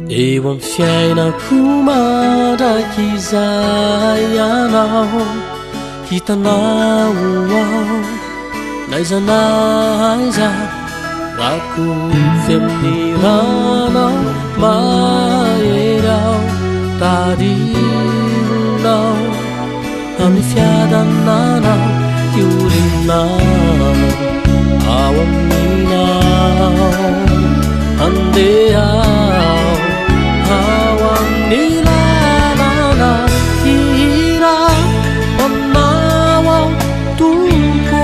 eo am fiainako mandraiky izay ianao hitanao ao naiza naiza rakovy amin'ny ranao mahery ao tadironao amin'ny fiadananao tiorinao ao aminao andeha ao amin'ny lalana hira manao ao tompo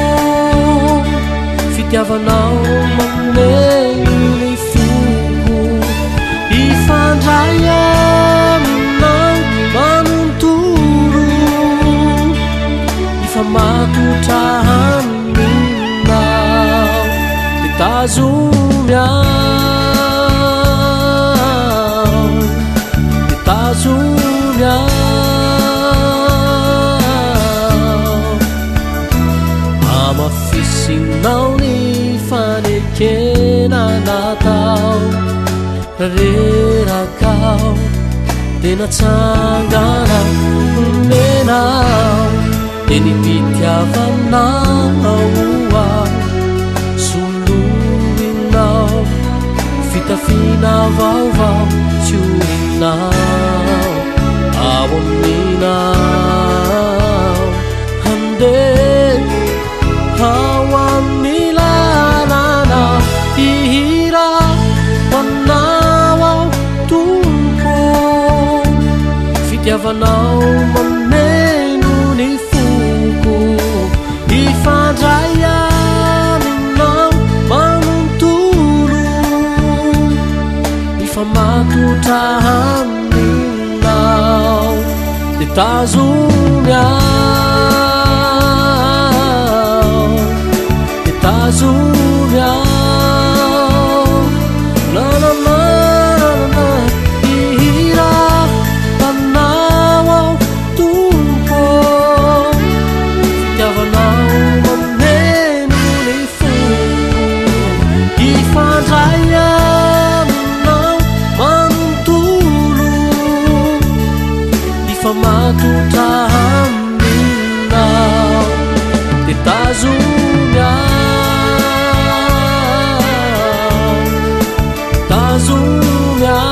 fitiavanao maneno ny foko ifandray aminao manontoro ifamatotra aminao itazomy amafisinao ny fanekena natao rerakao de natsangana menao de nipitiavanao ao soloinao fitafina vaovao tiorinao ao aminao handeha ao amin'ny lalana hihira manao ao tompo fitiavanao mameno ny foko ifandray aminao manontolo ifamatotra aminao de tazomy tazomy nanamana hihira manao ao tompo fitiavanao mameno ny foko ifandray aminao manontolo ifamatotra aminao de tazomy tazomy